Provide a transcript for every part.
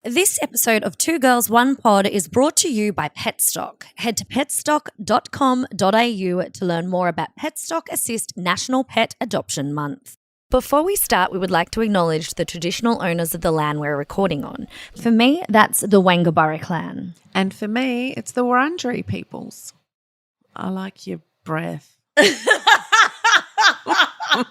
This episode of Two Girls, One Pod is brought to you by Petstock. Head to petstock.com.au to learn more about Petstock Assist National Pet Adoption Month. Before we start, we would like to acknowledge the traditional owners of the land we're recording on. For me, that's the Wangaburra clan. And for me, it's the Wurundjeri peoples. I like your breath. I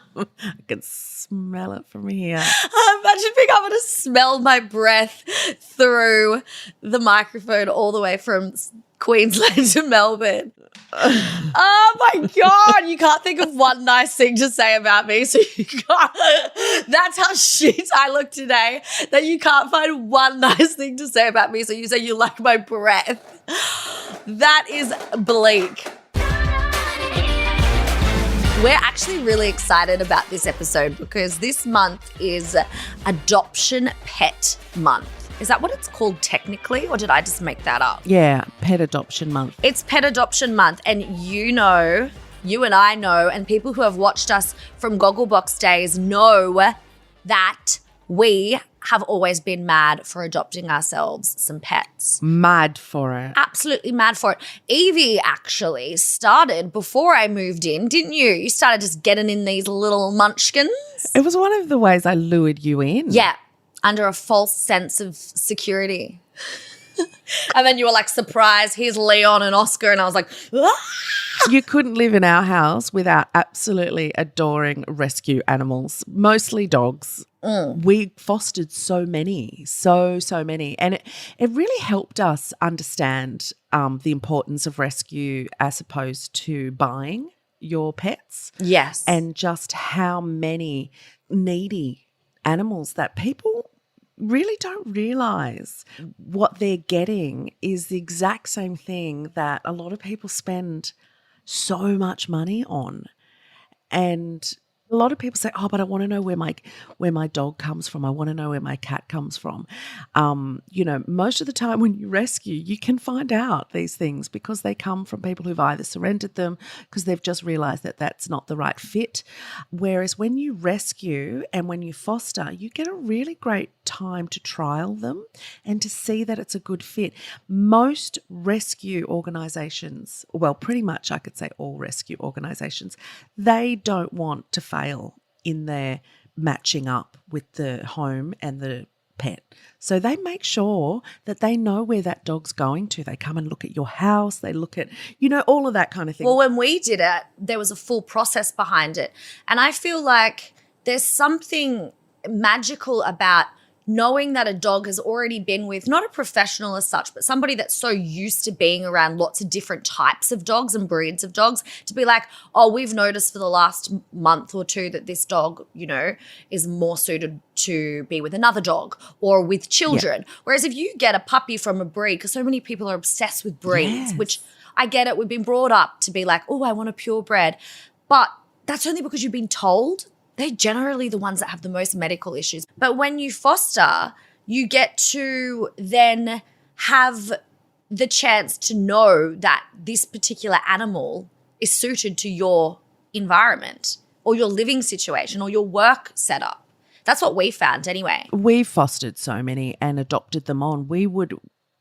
can smell it from here. Imagine being able to smell my breath through the microphone all the way from Queensland to Melbourne. Oh my God, you can't think of one nice thing to say about me. So you can't. That's how shit I look today, that you can't find one nice thing to say about me. So you say you like my breath. That is bleak. We're actually really excited about this episode because this month is Adoption Pet Month. Is that what it's called technically, or did I just make that up? Yeah, Pet Adoption Month. It's Pet Adoption Month, and you know, you and I know, and people who have watched us from Gogglebox days know that we have always been mad for adopting ourselves some pets. Mad for it. Absolutely mad for it. Yvie actually started before I moved in, didn't you? You started just getting in these little munchkins. It was one of the ways I lured you in. Yeah, under a false sense of security. And then you were like, surprise, here's Leon and Oscar. And I was like, ah! You couldn't live in our house without absolutely adoring rescue animals, mostly dogs. We fostered so many. And it really helped us understand the importance of rescue as opposed to buying your pets. Yes. And just how many needy animals that people really don't realise what they're getting is the exact same thing that a lot of people spend so much money on. And a lot of people say, oh, but I want to know where my dog comes from. I want to know where my cat comes from. Most of the time when you rescue, you can find out these things because they come from people who've either surrendered them because they've just realised that that's not the right fit. Whereas when you rescue and when you foster, you get a really great time to trial them and to see that it's a good fit. Most rescue organisations, well, pretty much I could say all rescue organisations, they don't want to fail in their matching up with the home and the pet. So they make sure that they know where that dog's going to. They come and look at your house. They look at, all of that kind of thing. Well, when we did it, there was a full process behind it. And I feel like there's something magical about knowing that a dog has already been with, not a professional as such, but somebody that's so used to being around lots of different types of dogs and breeds of dogs, to be like, oh, we've noticed for the last month or two that this dog, is more suited to be with another dog or with children. Yeah. Whereas if you get a puppy from a breed, because so many people are obsessed with breeds, which I get it, we've been brought up to be like, oh, I want a purebred. But that's only because you've been told. They're generally the ones that have the most medical issues. But when you foster, you get to then have the chance to know that this particular animal is suited to your environment or your living situation or your work setup. That's what we found anyway. We fostered so many and adopted them on. We would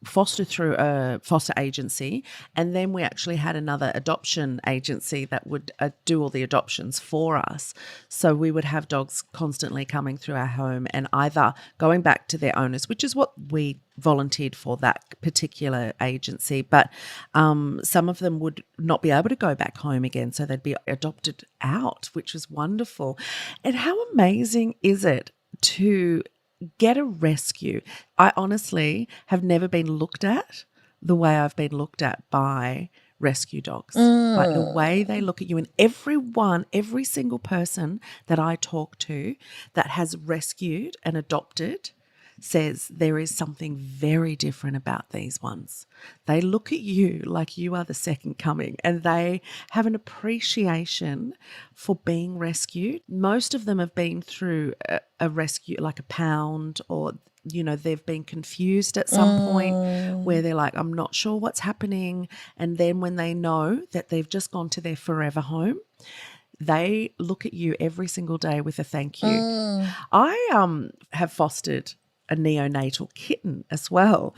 foster through a foster agency, and then we actually had another adoption agency that would do all the adoptions for us. So we would have dogs constantly coming through our home and either going back to their owners, which is what we volunteered for that particular agency, but some of them would not be able to go back home again, so they'd be adopted out, which was wonderful. And how amazing is it to get a rescue? I honestly have never been looked at the way I've been looked at by rescue dogs. Like the way they look at you, and every single person that I talk to that has rescued and adopted says there is something very different about these ones. They look at you like you are the second coming, and they have an appreciation for being rescued. Most of them have been through a rescue, like a pound, or they've been confused at some point where they're like, I'm not sure what's happening. And then when they know that they've just gone to their forever home, they look at you every single day with a thank you. I have fostered a neonatal kitten as well,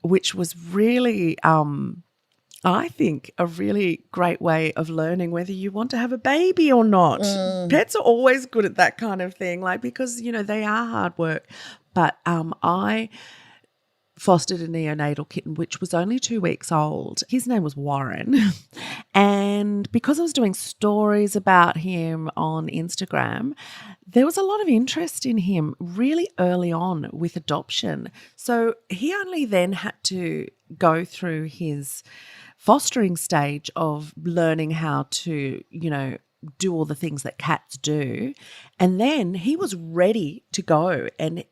which was really, I think, a really great way of learning whether you want to have a baby or not. Pets are always good at that kind of thing, like, because, you know, they are hard work. But I fostered a neonatal kitten, which was only 2 weeks old. His name was Warren. And because I was doing stories about him on Instagram, there was a lot of interest in him really early on with adoption. So he only then had to go through his fostering stage of learning how to, you know, do all the things that cats do. And then he was ready to go, and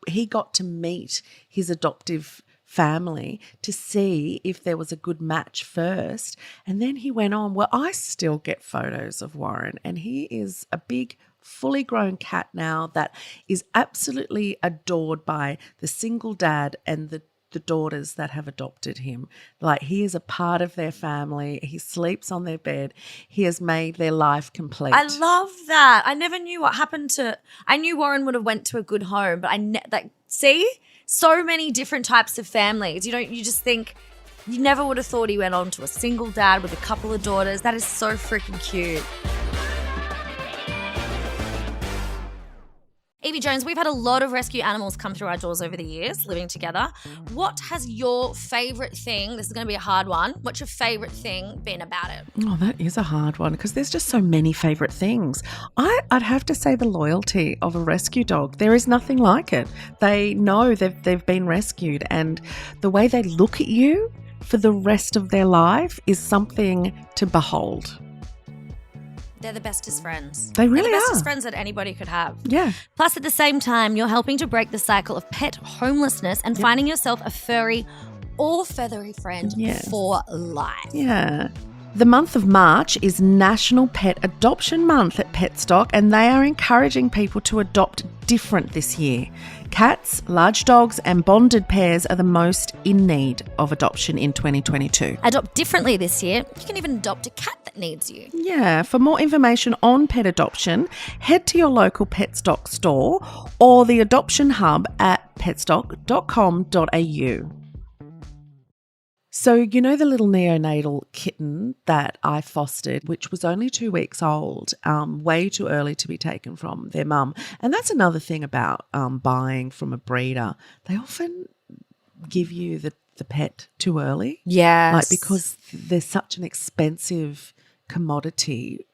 he got to meet his adoptive family to see if there was a good match first. And then he went on. Well, I still get photos of Warren, and he is a big, fully grown cat now that is absolutely adored by the single dad and the daughters that have adopted him. Like, he is a part of their family. He sleeps on their bed. He has made their life complete. I love that. I never knew what happened to. I knew Warren would have went to a good home, but see, so many different types of families. You just think you never would have thought he went on to a single dad with a couple of daughters. That is so freaking cute. Yvie Jones, we've had a lot of rescue animals come through our doors over the years, living together. What has your favourite thing, this is going to be a hard one, what's your favourite thing been about it? Oh, that is a hard one because there's just so many favourite things. I'd have to say the loyalty of a rescue dog. There is nothing like it. They know they've been rescued, and the way they look at you for the rest of their life is something to behold. They're the bestest friends. They really They're the bestest are. friends that anybody could have. Yeah. Plus, at the same time, you're helping to break the cycle of pet homelessness and finding yourself a furry or feathery friend for life. Yeah. The month of March is National Pet Adoption Month at Petstock, and they are encouraging people to adopt different this year. Cats, large dogs and bonded pairs are the most in need of adoption in 2022. Adopt differently this year. You can even adopt a cat that needs you. Yeah, for more information on pet adoption, head to your local Petstock store or the adoption hub at petstock.com.au. So, you know the little neonatal kitten that I fostered, which was only 2 weeks old, way too early to be taken from their mum. And that's another thing about buying from a breeder. They often give you the pet too early. Yes. Like, because there's such an expensive commodity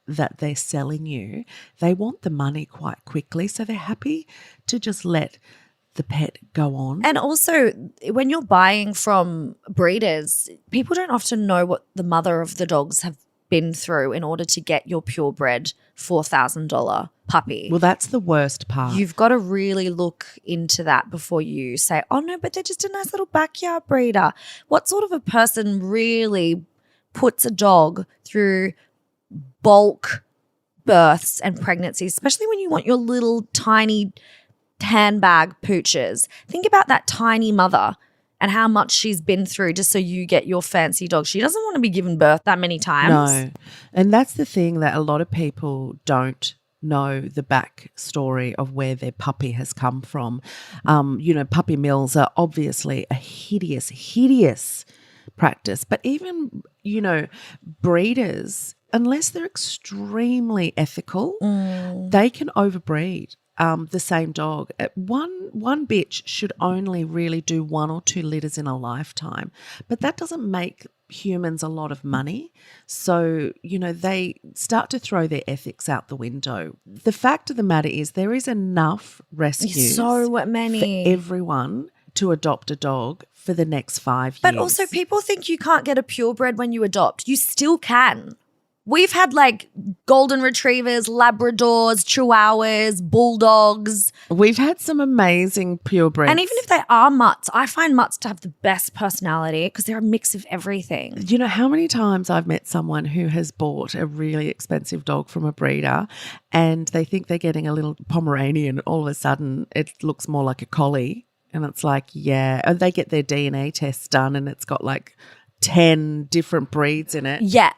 that they're selling you. They want the money quite quickly, so they're happy to just let the pet go on. And also, when you're buying from breeders, people don't often know what the mother of the dogs have been through in order to get your purebred $4,000 puppy. Well, that's the worst part. You've got to really look into that before you say, oh no, but they're just a nice little backyard breeder. What sort of a person really puts a dog through bulk births and pregnancies, especially when you want your little tiny handbag pooches? Think about that tiny mother and how much she's been through just so you get your fancy dog. She doesn't want to be given birth that many times. No. And that's the thing that a lot of people don't know, the backstory of where their puppy has come from. Puppy mills are obviously a hideous practice. But even, breeders, unless they're extremely ethical, they can overbreed the same dog. One bitch should only really do 1 or 2 litters in a lifetime, but that doesn't make humans a lot of money. So, they start to throw their ethics out the window. The fact of the matter is there is enough rescues so many for everyone to adopt a dog for the next 5 years. But also, people think you can't get a purebred when you adopt. You still can. We've had golden retrievers, Labradors, Chihuahuas, Bulldogs. We've had some amazing purebreds. And even if they are mutts, I find mutts to have the best personality because they're a mix of everything. You know how many times I've met someone who has bought a really expensive dog from a breeder and they think they're getting a little Pomeranian. All of a sudden it looks more like a collie. And it's like, yeah. And they get their DNA tests done and it's got 10 different breeds in it. Yeah.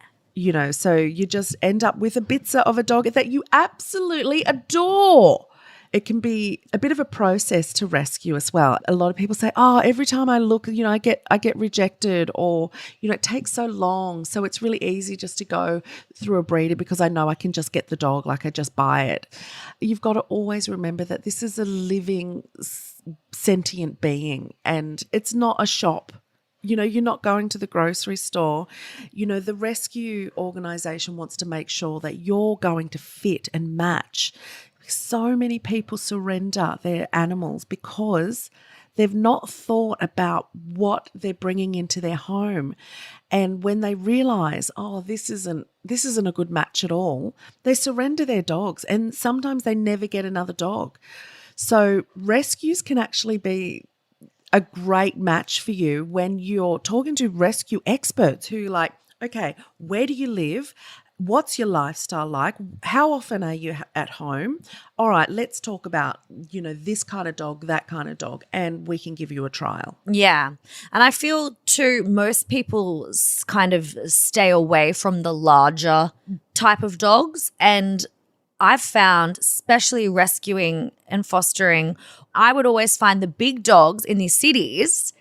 So you just end up with a bitzer of a dog that you absolutely adore. it can be a bit of a process to rescue as well. A lot of people say, oh, every time I look, I get rejected, or, it takes so long. So it's really easy just to go through a breeder because I know I can just get the dog, like I just buy it. You've got to always remember that this is a living, sentient being, and it's not a shop. You're not going to the grocery store. The rescue organisation wants to make sure that you're going to fit and match. So many people surrender their animals because they've not thought about what they're bringing into their home. And when they realise, oh, this isn't a good match at all, they surrender their dogs, and sometimes they never get another dog. So rescues can actually be a great match for you when you're talking to rescue experts who are like, okay, where do you live? What's your lifestyle like? How often are you at home? All right, let's talk about, this kind of dog, that kind of dog, and we can give you a trial. Yeah. And I feel too, most people kind of stay away from the larger type of dogs. And I've found, especially rescuing and fostering, I would always find the big dogs in these cities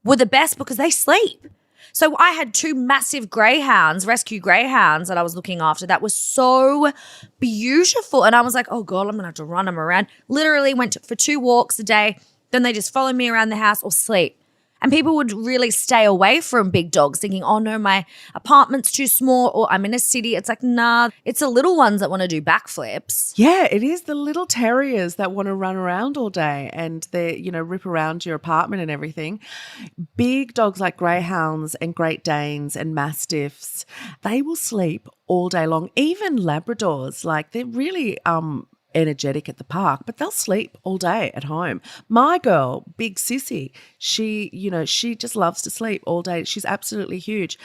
were the best because they sleep. So I had 2 massive greyhounds, rescue greyhounds that I was looking after that was so beautiful. And I was like, oh God, I'm going to have to run them around. Literally went for 2 walks a day. Then they just follow me around the house or sleep. And people would really stay away from big dogs thinking, oh no, my apartment's too small, or I'm in a city. It's like, nah, it's the little ones that want to do backflips. Yeah, it is the little terriers that want to run around all day and they, rip around your apartment and everything. Big dogs like greyhounds and Great Danes and Mastiffs, they will sleep all day long. Even Labradors, like they're really energetic at the park, but they'll sleep all day at home. My girl, big sissy, she just loves to sleep all day. She's absolutely huge.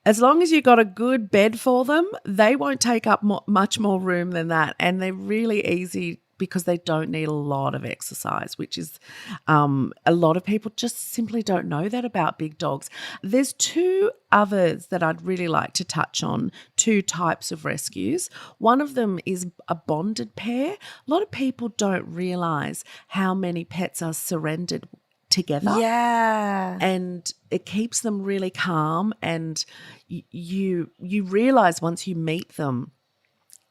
As long as you've got a good bed for them, they won't take up much more room than that, and they're really easy because they don't need a lot of exercise, which is a lot of people just simply don't know that about big dogs. There's 2 others that I'd really like to touch on, 2 types of rescues. One of them is a bonded pair. A lot of people don't realise how many pets are surrendered together. Yeah. And it keeps them really calm, and you realise once you meet them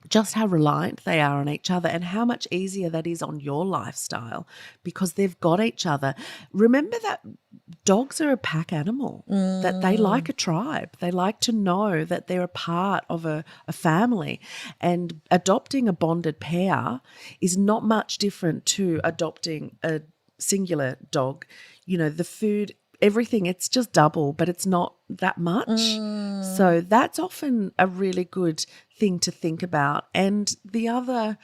just how reliant they are on each other and how much easier that is on your lifestyle because they've got each other. Remember that dogs are a pack animal, that they like a tribe. They like to know that they're a part of a family. And adopting a bonded pair is not much different to adopting a singular dog. The food, everything, it's just double, but it's not that much. So that's often a really good thing to think about. And the other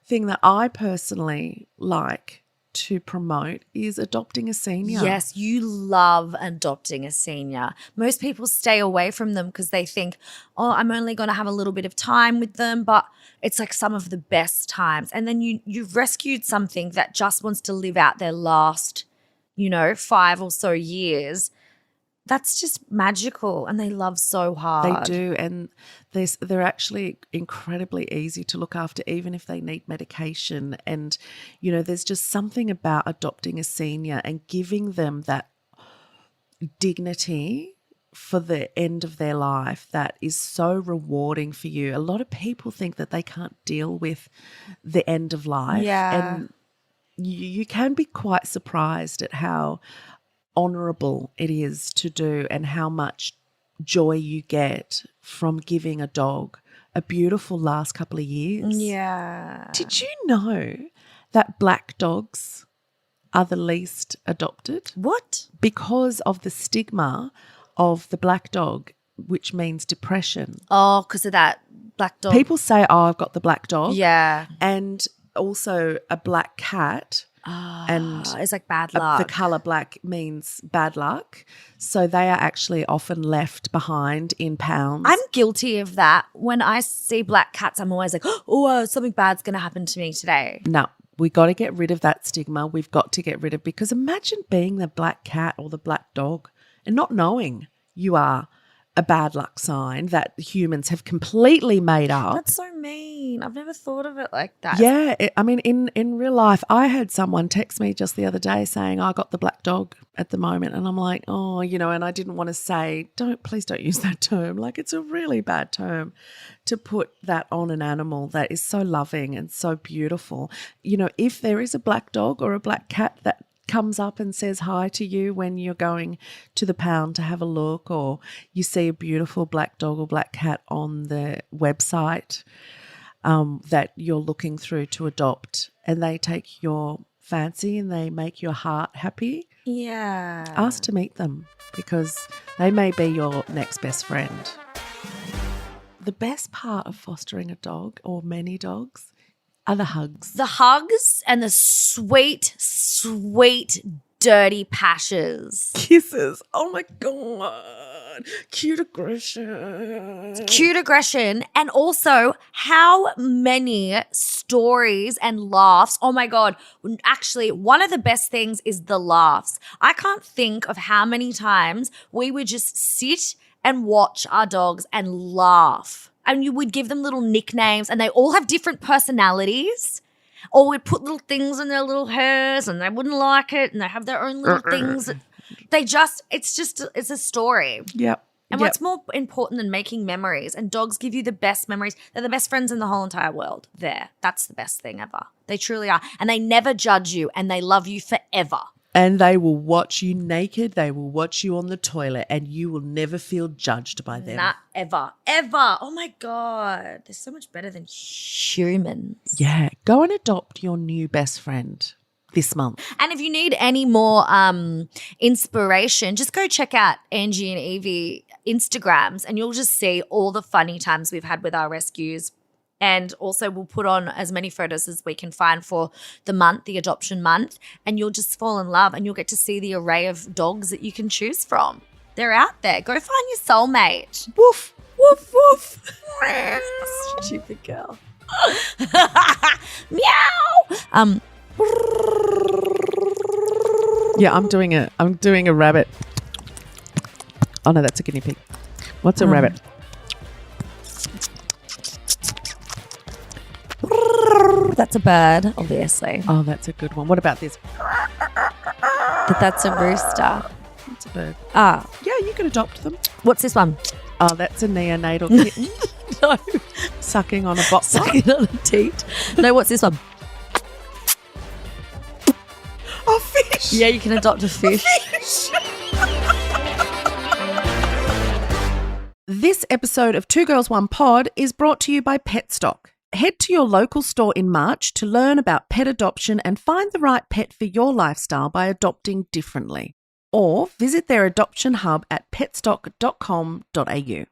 thing that I personally like to promote is adopting a senior. Yes, you love adopting a senior. Most people stay away from them because they think, oh, I'm only going to have a little bit of time with them, but it's like some of the best times. And then you've rescued something that just wants to live out their last 5 or so years. That's just magical, and they love so hard. They do, and they're actually incredibly easy to look after, even if they need medication. And, there's just something about adopting a senior and giving them that dignity for the end of their life that is so rewarding for you. A lot of people think that they can't deal with the end of life. Yeah. And you can be quite surprised at how honourable it is to do and how much joy you get from giving a dog a beautiful last couple of years. Yeah. Did you know that black dogs are the least adopted? What? Because of the stigma of the black dog, which means depression. Oh, because of that black dog. People say, oh, I've got the black dog. Yeah. And also a black cat. And it's like bad luck. The colour black means bad luck. So they are actually often left behind in pounds. I'm guilty of that. When I see black cats, I'm always like, oh, something bad's going to happen to me today. No, we got to get rid of that stigma. We've got to get rid of, because imagine being the black cat or the black dog and not knowing you are a bad luck sign that humans have completely made up. That's so mean. I've never thought of it like that. Yeah. In real life, I had someone text me just the other day saying, I got the black dog at the moment. And I'm like, oh, and I didn't want to say, please don't use that term. Like, it's a really bad term to put that on an animal that is so loving and so beautiful. If there is a black dog or a black cat that comes up and says hi to you when you're going to the pound to have a look, or you see a beautiful black dog or black cat on the website that you're looking through to adopt, and they take your fancy and they make your heart happy, ask to meet them, because they may be your next best friend. The best part of fostering a dog or many dogs are the hugs. The hugs and the sweet, sweet, dirty pashes. Kisses. Oh my God. Cute aggression. Cute aggression. And also, how many stories and laughs. Oh my God. Actually, one of the best things is the laughs. I can't think of how many times we would just sit and watch our dogs and laugh. And you would give them little nicknames, and they all have different personalities. Or we'd put little things in their little hairs, and they wouldn't like it, and they have their own little things. It's a story. Yep. And what's more important than making memories? And dogs give you the best memories. They're the best friends in the whole entire world. That's the best thing ever. They truly are. And they never judge you, and they love you forever. And they will watch you naked. They will watch you on the toilet, and you will never feel judged by them. Not ever. Ever. Oh, my God. They're so much better than humans. Yeah. Go and adopt your new best friend this month. And if you need any more inspiration, just go check out Angie and Yvie Instagrams, and you'll just see all the funny times we've had with our rescues. And also we'll put on as many photos as we can find for the month, the adoption month, and you'll just fall in love, and you'll get to see the array of dogs that you can choose from. They're out there. Go find your soulmate. Woof, woof, woof. Stupid girl. Meow. Yeah, I'm doing a rabbit. Oh no, that's a guinea pig. What's a rabbit? That's a bird, obviously. Oh, that's a good one. What about this? But that's a rooster. It's a bird. Ah. Yeah, you can adopt them. What's this one? Oh, that's a neonatal kitten. No. Sucking on a box. Sucking on a teat. No, what's this one? A fish. Yeah, you can adopt a fish. This episode of Two Girls One Pod is brought to you by Petstock. Head to your local store in March to learn about pet adoption and find the right pet for your lifestyle by adopting differently. Or visit their adoption hub at petstock.com.au.